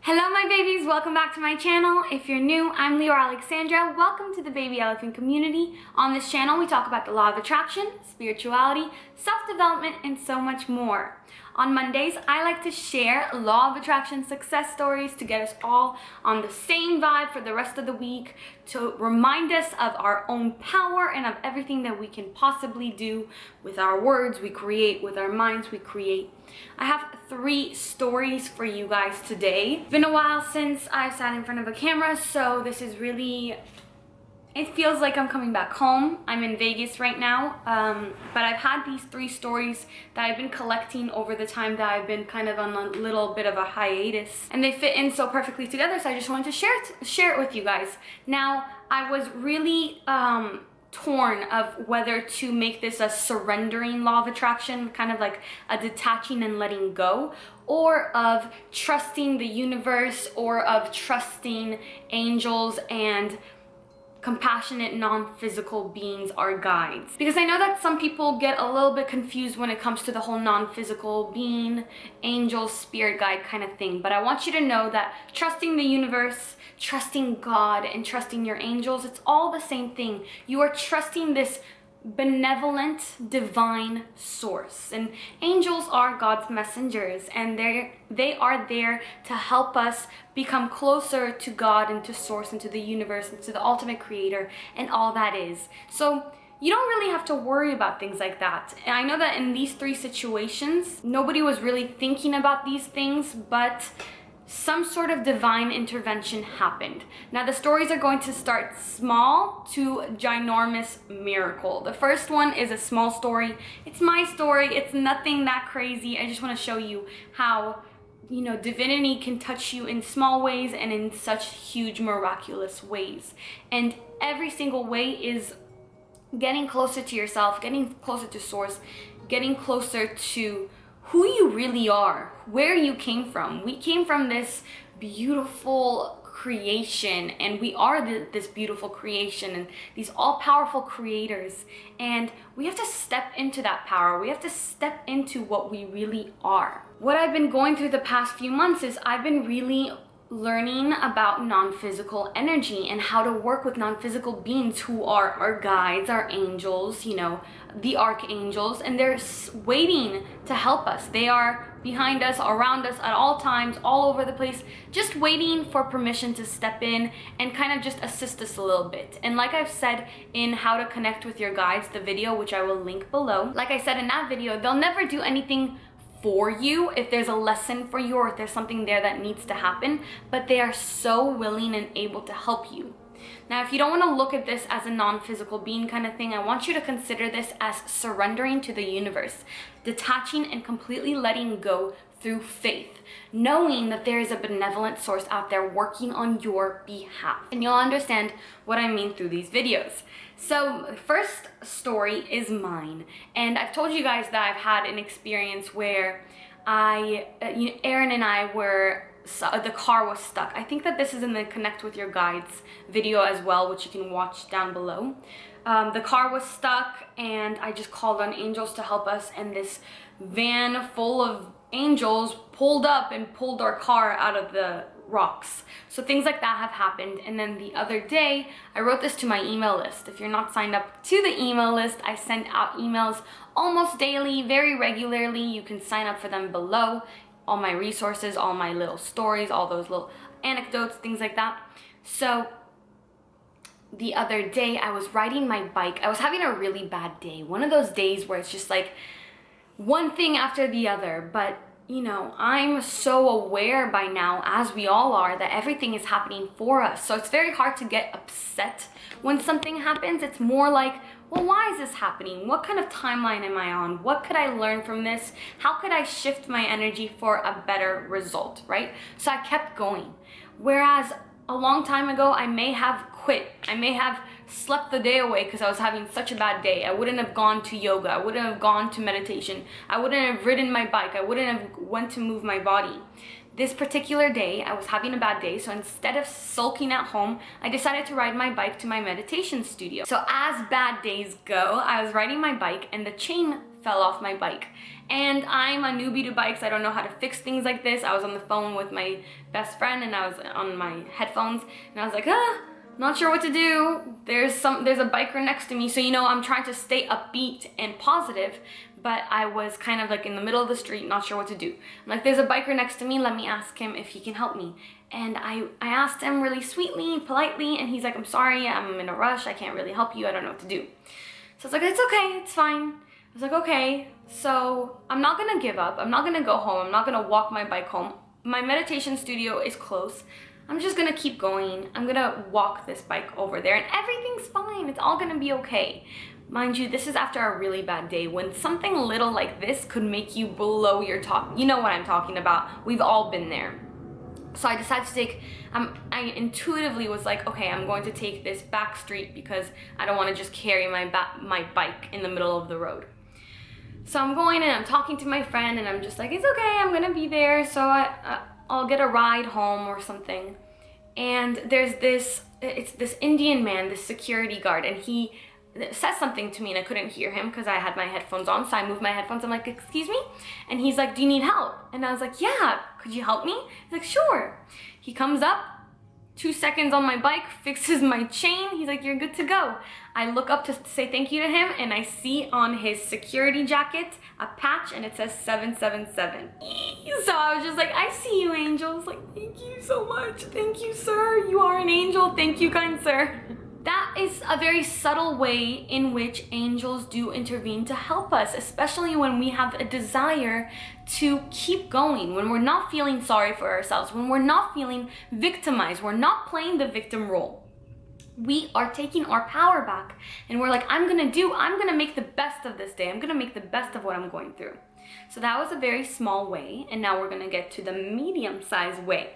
Hello my babies, welcome back to my channel. If you're new, I'm Leo Alexandra. Welcome to the Baby Elephant community. On this channel, we talk about the law of attraction, spirituality, self-development, and so much more. On Mondays, I like to share law of attraction success stories to get us all on the same vibe for the rest of the week, to remind us of our own power and of everything that we can possibly do with our words we create, with our minds we create. I have 3 stories for you guys today. It's been a while since I've sat in front of a camera, so this is really, it feels like I'm coming back home. I'm in Vegas right now, but I've had these 3 stories that I've been collecting over the time that I've been kind of on a little bit of a hiatus, and they fit in so perfectly together, so I just wanted to share it with you guys. Now, I was really torn of whether to make this a surrendering law of attraction, kind of like a detaching and letting go, or of trusting the universe, or of trusting angels and compassionate non-physical beings, our guides. Because I know that some people get a little bit confused when it comes to the whole non-physical being, angel, spirit guide kind of thing. But I want you to know that trusting the universe, trusting God, and trusting your angels, it's all the same thing. You are trusting this benevolent divine source, and angels are God's messengers, and they are there to help us become closer to God and to source and to the universe and to the ultimate creator and all that is. So you don't really have to worry about things like that. And I know that in these 3 situations nobody was really thinking about these things, but some sort of divine intervention happened. Now the stories are going to start small to ginormous miracle. The first one is a small story. It's my story. It's nothing that crazy. I just want to show you how, you know, divinity can touch you in small ways and in such huge miraculous ways. And every single way is getting closer to yourself, getting closer to source, getting closer to who you really are, where you came from. We came from this beautiful creation, and we are this beautiful creation and these all-powerful creators, and we have to step into that power. We have to step into what we really are. What I've been going through the past few months is I've been really learning about non-physical energy and how to work with non-physical beings who are our guides, our angels, you know, the archangels, and they're waiting to help us. They are behind us, around us at all times, all over the place, just waiting for permission to step in and kind of just assist us a little bit. And like I've said in How to Connect with Your Guides, the video, which I will link below, like I said in that video, they'll never do anything for you if there's a lesson for you or if there's something there that needs to happen, but they are so willing and able to help you. Now, if you don't want to look at this as a non-physical being kind of thing, I want you to consider this as surrendering to the universe, detaching and completely letting go through faith, knowing that there is a benevolent source out there working on your behalf. And you'll understand what I mean through these videos. So the first story is mine, and I've told you guys that I've had an experience where Aaron and I were, the car was stuck. I think that this is in the Connect with Your Guides video as well, which you can watch down below. The car was stuck, and I just called on angels to help us, and this van full of angels pulled up and pulled our car out of the rocks. So things like that have happened. And then the other day, I wrote this to my email list. If you're not signed up to the email list, I send out emails almost daily, very regularly. You can sign up for them below. All my resources, all my little stories, all those little anecdotes, things like that. So the other day, I was riding my bike. I was having a really bad day. One of those days where it's just like one thing after the other. But you know, I'm so aware by now, as we all are, that everything is happening for us. So it's very hard to get upset when something happens. It's more like, well, why is this happening? What kind of timeline am I on? What could I learn from this? How could I shift my energy for a better result, right? So I kept going. Whereas a long time ago, I may have quit. I may have slept the day away because I was having such a bad day. I wouldn't have gone to yoga. I wouldn't have gone to meditation. I wouldn't have ridden my bike. I wouldn't have went to move my body. This particular day, I was having a bad day, so instead of sulking at home, I decided to ride my bike to my meditation studio. So as bad days go, I was riding my bike and the chain fell off my bike. And I'm a newbie to bikes. I don't know how to fix things like this. I was on the phone with my best friend and I was on my headphones and I was like, not sure what to do. There's a biker next to me. So, you know, I'm trying to stay upbeat and positive, but I was kind of like in the middle of the street, not sure what to do. I'm like, there's a biker next to me. Let me ask him if he can help me. And I asked him really sweetly, politely, and he's like, I'm sorry, I'm in a rush. I can't really help you. I don't know what to do. So I was like, it's okay, it's fine. I was like, okay, so I'm not gonna give up. I'm not gonna go home. I'm not gonna walk my bike home. My meditation studio is close. I'm just gonna keep going. I'm gonna walk this bike over there and everything's fine. It's all gonna be okay. Mind you, this is after a really bad day when something little like this could make you blow your top. You know what I'm talking about. We've all been there. So I decided to take, I intuitively was like, okay, I'm going to take this back street because I don't want to just carry my bike in the middle of the road. So I'm going and I'm talking to my friend and I'm just like, it's okay, I'm gonna be there, so I'll get a ride home or something. And there's this Indian man, this security guard, and he says something to me and I couldn't hear him because I had my headphones on, so I moved my headphones. I'm like, excuse me? And he's like, do you need help? And I was like, yeah, could you help me? He's like, sure. He comes up, 2 seconds on my bike, fixes my chain. He's like, you're good to go. I look up to say thank you to him and I see on his security jacket a patch and it says 777. So I was just like, I see you, angels. Like, thank you so much. Thank you, sir. You are an angel. Thank you, kind sir. That is a very subtle way in which angels do intervene to help us, especially when we have a desire to keep going, when we're not feeling sorry for ourselves, when we're not feeling victimized, we're not playing the victim role. We are taking our power back and we're like, I'm gonna make the best of this day. I'm gonna make the best of what I'm going through. So that was a very small way, and now we're gonna get to the medium-sized way.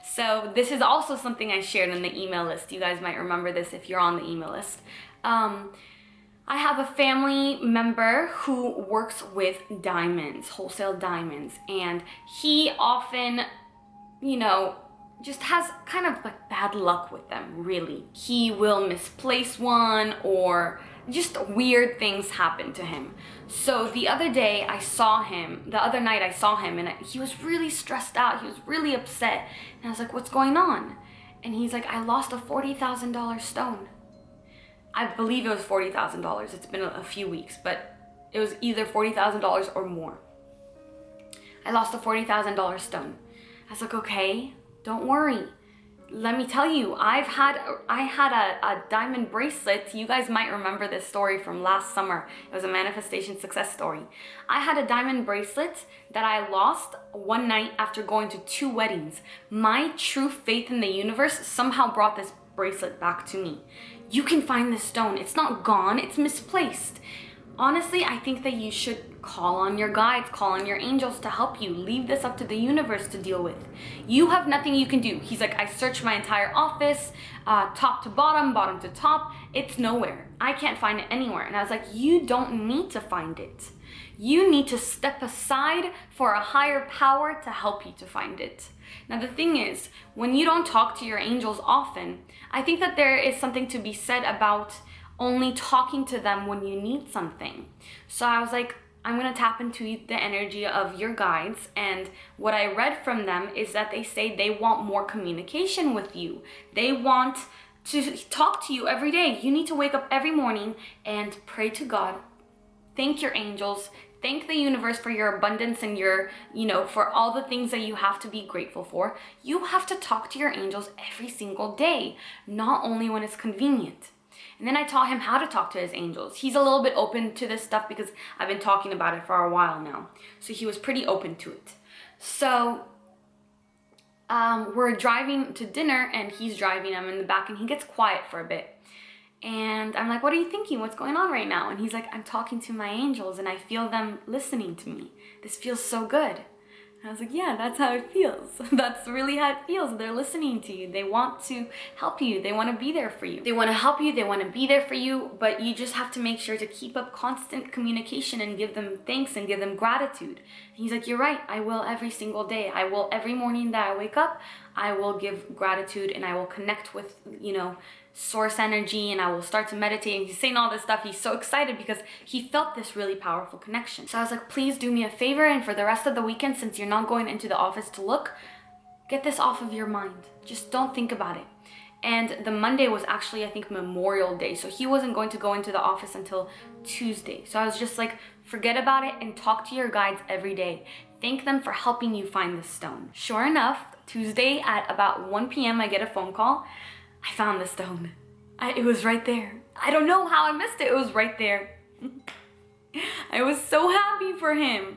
So this is also something I shared in the email list. You guys might remember this if you're on the email list. I have a family member who works with diamonds, wholesale diamonds, and he often, you know, just has kind of like bad luck with them, really. He will misplace one or just weird things happen to him. So the other night I saw him and he was really stressed out. He was really upset. And I was like, what's going on? And he's like, I lost a $40,000 stone. I believe it was $40,000. It's been a few weeks, but it was either $40,000 or more. I lost a $40,000 stone. I was like, okay, don't worry. Let me tell you, I had a diamond bracelet. You guys might remember this story from last summer. It was a manifestation success story. I had a diamond bracelet that I lost one night after going to 2 weddings. My true faith in the universe somehow brought this bracelet back to me. You can find this stone. It's not gone, it's misplaced. Honestly, I think that you should call on your guides, call on your angels to help you. Leave this up to the universe to deal with. You have nothing you can do. He's like, I searched my entire office, top to bottom, bottom to top. It's nowhere. I can't find it anywhere. And I was like, you don't need to find it. You need to step aside for a higher power to help you to find it. Now, the thing is, when you don't talk to your angels often, I think that there is something to be said about only talking to them when you need something. So I was like, I'm gonna tap into the energy of your guides, and what I read from them is that they say they want more communication with you. They want to talk to you every day. You need to wake up every morning and pray to God, thank your angels, thank the universe for your abundance and your, for all the things that you have to be grateful for. You have to talk to your angels every single day, not only when it's convenient. And then I taught him how to talk to his angels. He's a little bit open to this stuff because I've been talking about it for a while now. So he was pretty open to it. So we're driving to dinner and he's driving. I'm in the back and he gets quiet for a bit. And I'm like, what are you thinking? What's going on right now? And he's like, I'm talking to my angels and I feel them listening to me. This feels so good. And I was like, yeah, that's how it feels. That's really how it feels. They're listening to you. They want to help you. They want to be there for you. They want to help you. They want to be there for you. But you just have to make sure to keep up constant communication and give them thanks and give them gratitude. And he's like, you're right. I will every single day. I will every morning that I wake up. I will give gratitude and I will connect with, you know, source energy, and I will start to meditate. And he's saying all this stuff. He's so excited because he felt this really powerful connection. So I was like, please do me a favor, and for the rest of the weekend, since you're not going into the office to look, get this off of your mind. Just don't think about it. And the Monday was actually, I think, Memorial Day. So he wasn't going to go into the office until Tuesday. So I was just like, forget about it and talk to your guides every day. Thank them for helping you find the stone. Sure enough, Tuesday at about 1 p.m. I get a phone call. I found the stone. It was right there. I don't know how I missed it. It was right there. I was so happy for him.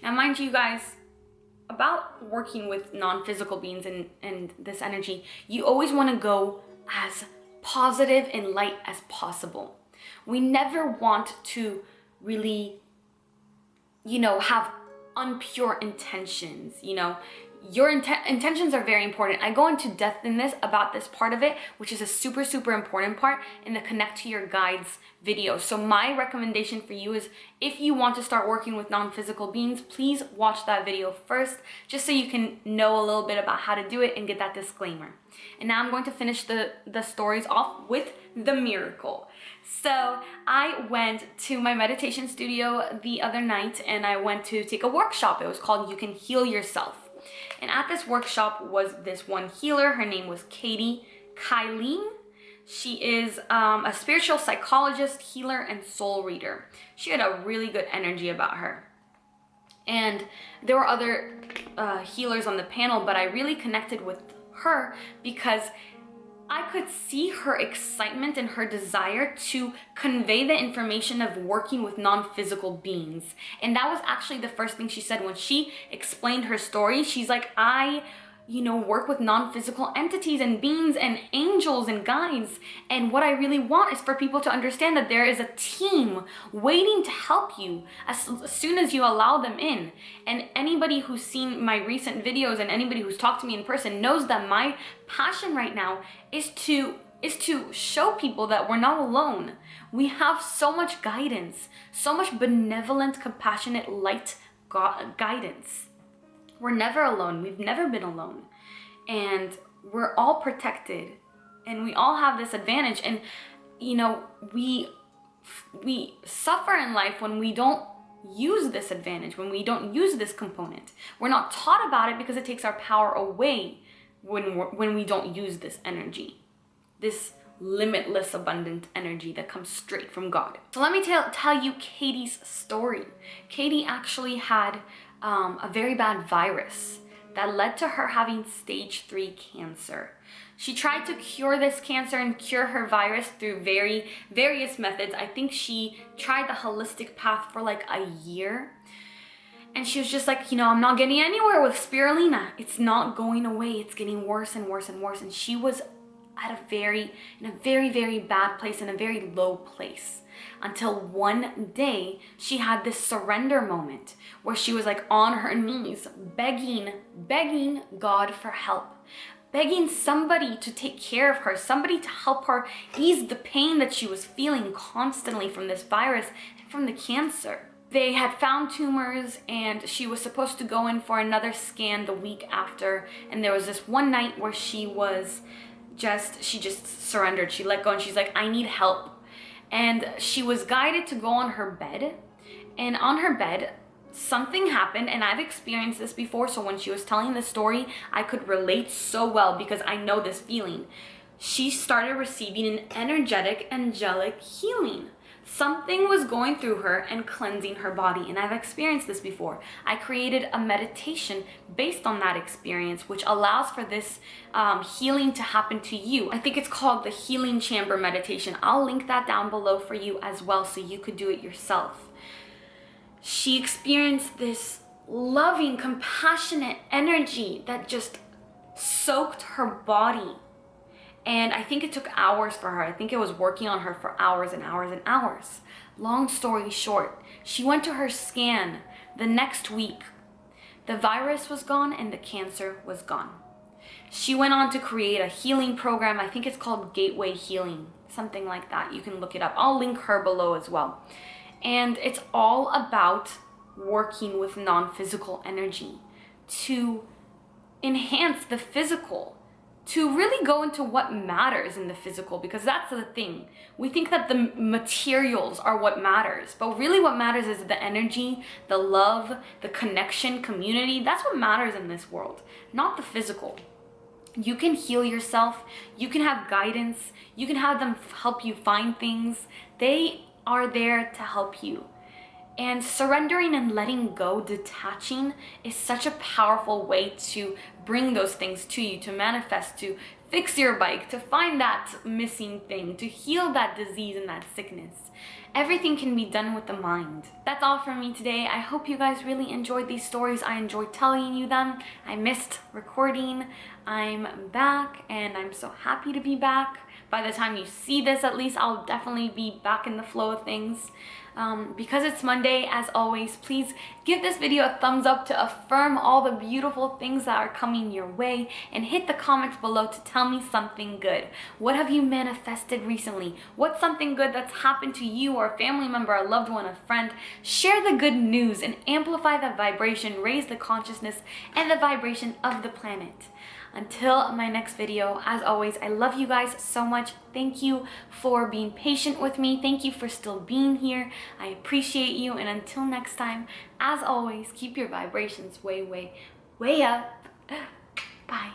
Now, mind you guys, about working with non-physical beings and this energy, you always want to go as positive and light as possible. We never want to really, you know, have unpure intentions. You know, your intentions are very important. I go into depth in this about this part of it, which is a super, super important part in the Connect to Your Guides video. So my recommendation for you is, if you want to start working with non-physical beings, please watch that video first, just so you can know a little bit about how to do it and get that disclaimer. And now I'm going to finish the stories off with the miracle. So I went to my meditation studio the other night and I went to take a workshop. It was called You Can Heal Yourself. And at this workshop was this one healer. Her name was Katie Kylene. She is a spiritual psychologist, healer, and soul reader. She had a really good energy about her. And there were other healers on the panel, but I really connected with her because I could see her excitement and her desire to convey the information of working with non-physical beings. And that was actually the first thing she said when she explained her story. She's like, I, you know, work with non-physical entities and beings and angels and guides. And what I really want is for people to understand that there is a team waiting to help you as soon as you allow them in. And anybody who's seen my recent videos and anybody who's talked to me in person knows that my passion right now is to show people that we're not alone. We have so much guidance, so much benevolent, compassionate, light guidance. We're never alone. We've never been alone. And we're all protected. And we all have this advantage. And, you know, we suffer in life when we don't use this advantage, when we don't use this component. We're not taught about it because it takes our power away when we don't use this energy. This limitless, abundant energy that comes straight from God. So let me tell you Katie's story. Katie actually had a very bad virus that led to her having stage 3 cancer. She tried to cure this cancer and cure her virus through various methods. I think she tried the holistic path for like a year. And she was just like, you know, I'm not getting anywhere with spirulina. It's not going away. It's getting worse and worse and worse. And she was in a very, very bad place, in a very low place. Until one day she had this surrender moment where she was like on her knees, begging God for help, begging somebody to take care of her, somebody to help her ease the pain that she was feeling constantly from this virus and from the cancer. They had found tumors and she was supposed to go in for another scan the week after. And there was this one night where she just surrendered. She let go and she's like, I need help. And she was guided to go on her bed, and on her bed, something happened, and I've experienced this before, so when she was telling the story, I could relate so well because I know this feeling. She started receiving an energetic, angelic healing. Something was going through her and cleansing her body, and I've experienced this before. I created a meditation based on that experience, which allows for this healing to happen to you. I think it's called the Healing Chamber Meditation. I'll link that down below for you as well, so you could do it yourself. She experienced this loving, compassionate energy that just soaked her body. And I think it took hours for her. I think it was working on her for hours and hours and hours. Long story short, she went to her scan the next week. The virus was gone and the cancer was gone. She went on to create a healing program. I think it's called Gateway Healing, something like that. You can look it up. I'll link her below as well. And it's all about working with non-physical energy to enhance the physical, to really go into what matters in the physical, because that's the thing. We think that the materials are what matters, but really what matters is the energy, the love, the connection, community. That's what matters in this world, not the physical. You can heal yourself, you can have guidance, you can have them help you find things. They are there to help you. And surrendering and letting go, detaching, is such a powerful way to bring those things to you, to manifest, to fix your bike, to find that missing thing, to heal that disease and that sickness. Everything can be done with the mind. That's all from me today. I hope you guys really enjoyed these stories. I enjoyed telling you them. I missed recording. I'm back and I'm so happy to be back. By the time you see this, at least, I'll definitely be back in the flow of things. Because it's Monday, as always, please give this video a thumbs up to affirm all the beautiful things that are coming your way, and hit the comments below to tell me something good. What have you manifested recently? What's something good that's happened to you or a family member, a loved one, a friend? Share the good news and amplify the vibration, raise the consciousness and the vibration of the planet. Until my next video, as always, I love you guys so much. Thank you for being patient with me. Thank you for still being here. I appreciate you. And until next time, as always, keep your vibrations way, way, way up. Bye.